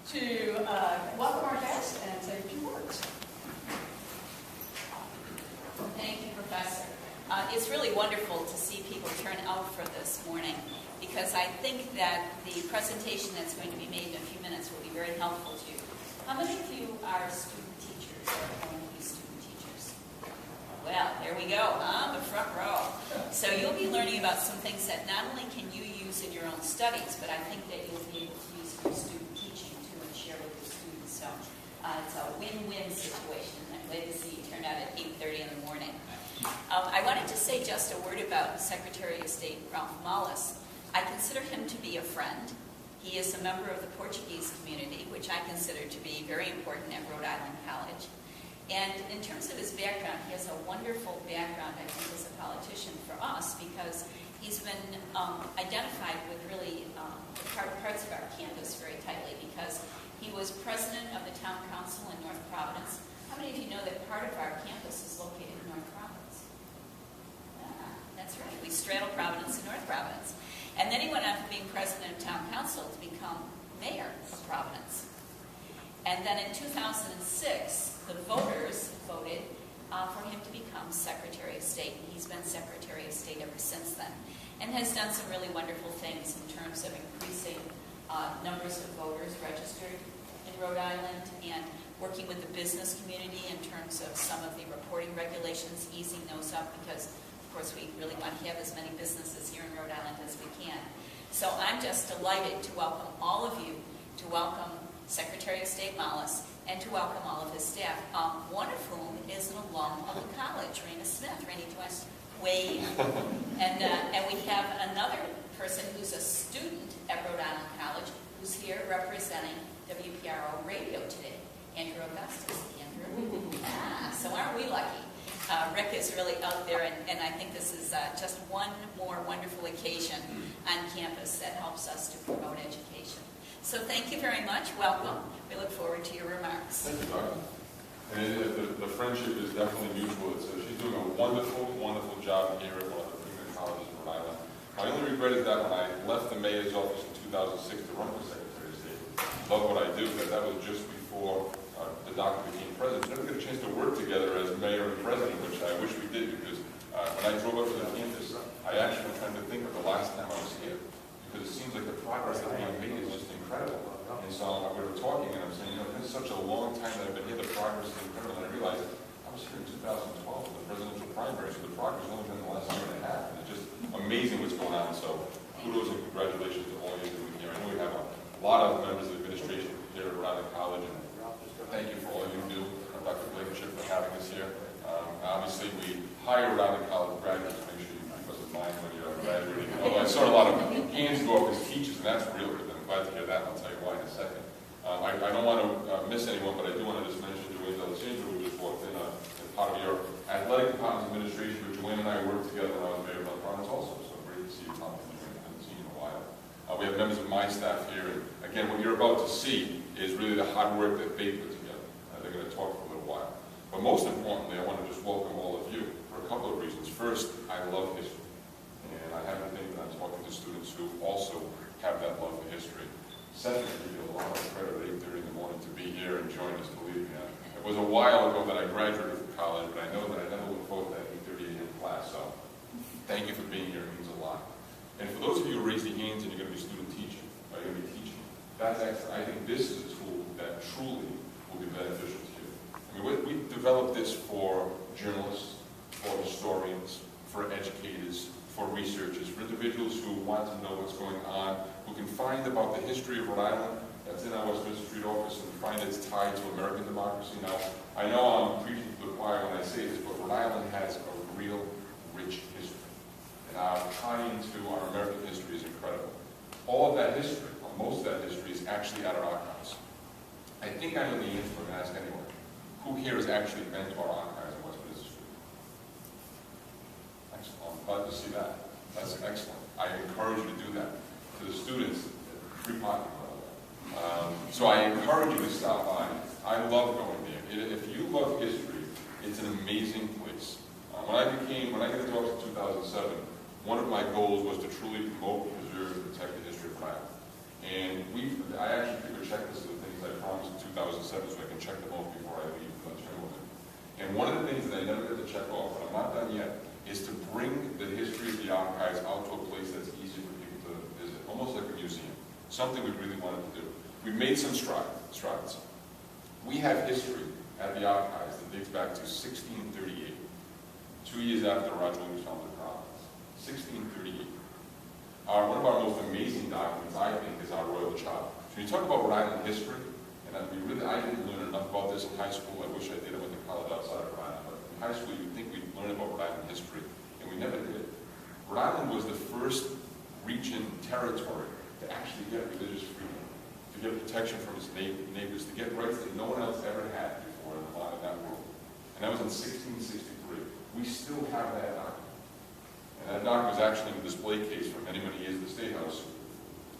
to welcome our guest and say a few words. Thank you, Professor. It's really wonderful to see people turn out for this morning, because I think that the presentation that's going to be made in a few minutes will be very helpful to you. How many of you are student teachers or are going to be student teachers? Well, there we go, the front row. So you'll be learning about some things that not only can you use in your own studies, but I think that you'll be able to use in your student teaching too and share with your students. So it's a win-win situation. I'm glad to see you turned out at 8:30 in the morning. I wanted to say just a word about Secretary of State Ralph Mollis. I consider him to be a friend. He is a member of the Portuguese community, which I consider to be very important at Rhode Island College. And in terms of his background, he has a wonderful background, I think, as a politician for us, because he's been identified with really parts of our campus very tightly, because he was president of the town council in North Providence. How many of you know that part of our campus is located in North Providence? That's right. We straddle Providence and North Providence. And then he went on from being president of town council to become mayor of Providence. And then in 2006, the voters voted for him to become Secretary of State. And he's been Secretary of State ever since then, and has done some really wonderful things in terms of increasing numbers of voters registered in Rhode Island, and working with the business community in terms of some of the reporting regulations, easing those up, because of course we really want to have as many businesses here in Rhode Island as we can. So I'm just delighted to welcome all of you, to welcome Secretary of State Mollis, and to welcome all of his staff, one of whom is an alum of the college, Raina Smith. Raina, do you want to wave? And we have another person who's a student at Rhode Island College who's here representing WPRO Radio today, Andrew Augustus. Andrew? So aren't we lucky? Rick is really out there, and I think this is just one more wonderful occasion on campus that helps us to promote education. So thank you very much. Welcome. We look forward to your remarks. Thank you, Doctor. And the friendship is definitely mutual. She's doing a wonderful, wonderful job here at one of the premier colleges in Rhode Island. My only regret is that when I left the mayor's office in 2006 to run for Secretary of State, love what I do, but that was just before the doctor became president. We never get a chance to work together as mayor and president, which I wish we did, because when I drove up to the campus, I actually was trying to think of the last time I was here, because it seems like the progress that being made is just incredible. And so we were talking, and I'm saying, you know, it's such a long time that I've been here, the progress is incredible. And I realized I was here in 2012 for the presidential primary, so the progress has only been the last year and a half. And it's just amazing what's going on. So kudos and congratulations to all you're doing here. I know we have a lot of members of the administration here at Rhode Island College, and thank you for all you do. Dr. Blankenship for having us here. Obviously, we hire Rhode Island College graduates to make sure you keep us in mind when you're graduating. Although I saw a lot of hands go up as teachers, and that's real good. I'm glad to hear that, and I'll tell you why in a second. I don't want to miss anyone, but I do want to just mention Joanne D'Alessandro, who just walked in as part of your athletic department administration, but Joanne and I worked together when I was mayor of North Providence also, so great to see you, Tom, and Joanne. I haven't seen you in a while. We have members of my staff here, and again, what you're about to see is really the hard work that they put together. They're going to talk for a little while. But most importantly, I want to just welcome all of you for a couple of reasons. First, I love history, and I have to think that I'm talking to students who also have that love for history. Secondly, I give you a lot of credit at 8:30 in the morning to be here and join us, believe me. It was a while ago that I graduated from college, but I know that I never look forward to that 8:30 a.m. class, so thank you for being here. It means a lot. And for those of you who raise your hands and you're going to be student teaching, or you're going to be teaching, that's excellent. I think this is a tool that truly will be beneficial to you. I mean, we developed this for journalists, for historians, for educators, for researchers, for individuals who want to know what's going on, who can find about the history of Rhode Island that's in our Westminster Street office and find its tie to American democracy. Now, I know I'm preaching to the choir when I say this, but Rhode Island has a real rich history. And our tie into our American history is incredible. All of that history, or most of that history, is actually at our archives. I think I know the answer, but I'm going to ask anyone. Who here has actually been to our archives in Westminster Street? Excellent. I'm glad to see that. That's excellent. I encourage you to do that. To the students, free parking, by the way. So I encourage you to stop by. I love going there. If you love history, it's an amazing place. When I got into office in 2007, one of my goals was to truly promote, preserve, and protect the history of Rhode Island. And I actually took a checklist of the things I And one of the things that I never get to check off, but I'm not done yet, is to bring the history of the archives out to a place that's easy for people to visit, almost like a museum, something we really wanted to do. We've made some strides. We have history at the archives that dates back to 1638, 2 years after Roger Williams founded the College. 1638. One of our most amazing documents, I think, is our Royal Charter. So when you talk about Rhode Island history, and I didn't learn enough about this in high school. I wish I did. I went to college outside of Rhode Island, but in high school you'd think we'd learn about Rhode Island history, and we never did. Rhode Island was the first region, territory, to actually get religious freedom, to get protection from its neighbors, to get rights that no one else ever had before in the line of that world. And that was in 1663. We still have that document. And that document was actually in a display case for many, many years at the State House.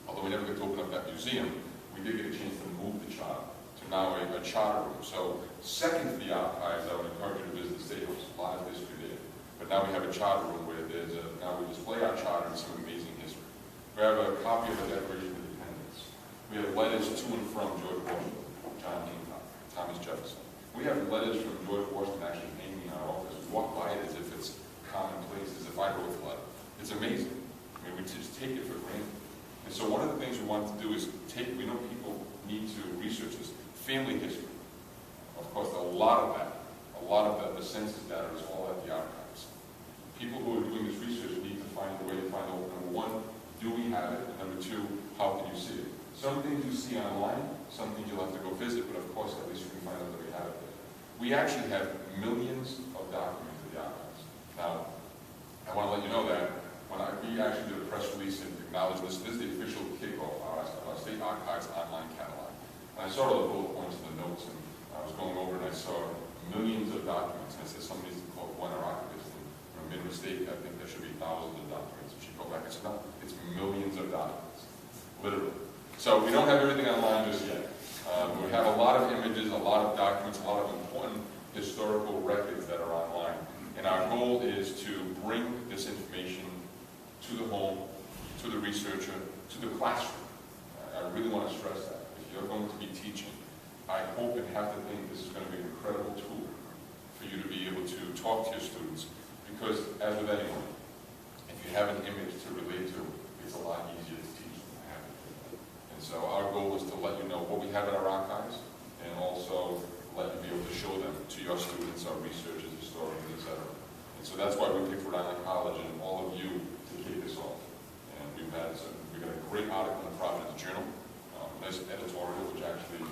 Although we never got to open up that museum, we did get a chance to move the charter to now a charter room. So second to the archives, I would encourage you to visit the State House. A lot of history there. But now we have a charter room where now we display our charter and some amazing history. We have a copy of the Declaration of Independence. We have letters to and from George Washington, John Hancock, Thomas Jefferson. We have letters from George Washington actually hanging in our office. We walk by it as if it's commonplace, as if I wrote the letter. It's amazing. I mean, we just take it for granted. And so one of the things we wanted to do is we know people need to research this, family history. Of course, a lot of the census data is all at the archives. People who are doing this research need to find a way to find out, number one, do we have it? And number two, how can you see it? Some things you see online, some things you'll have to go visit, but of course, at least you can find out that we have it there. We actually have millions of documents at the archives. Now, I want to let you know that we actually did a press release and acknowledged this. This is the official kickoff of our State Archives online catalog. And I saw all the bullet points in the notes, and I was going over and I saw millions of documents. And I said, somebody's called one or archivist, and I made a mistake. I think there should be thousands of documents. And she go back and said, no, it's millions of documents, literally. So we don't have everything online just yet. We have a lot of images, a lot of documents, a lot of important historical records that are online. And our goal is to bring this information to the home, to the researcher, to the classroom. I really want to stress that. If you're going to be teaching, I hope and have to think this is going to be an incredible tool for you to be able to talk to your students. Because as with anyone, if you have an image to relate to, it's a lot easier to teach than to have it. And so our goal is to let you know what we have in our archives, and also let you be able to show them to your students, our researchers, historians, etc. And so that's why we picked Rhode Island College and all of you to kick this off. And we got a great article in the Providence Journal, nice editorial, which actually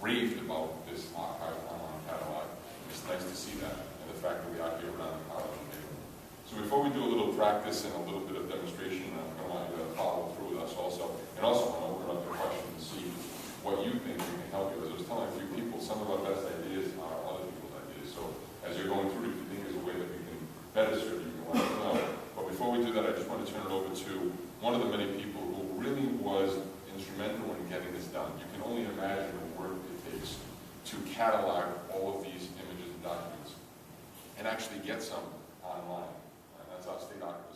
raved about this archive online catalog. It's nice to see that, and the fact that we are here at Rhode Island College. So before we do a little practice and a little bit of demonstration, I'm going to want you to follow through with us also. And also want to open up the question and see what you think we can help you. As I was telling a few people, some of our best ideas are other people's ideas. So as you're going through, if you think there's a way that we can better serve you, you can let us know. But before we do that, I just want to turn it over to one of the many people who really was instrumental in getting this done. You can only imagine the work it takes to catalog all of these images and documents and actually get some online. And that's our State Archives.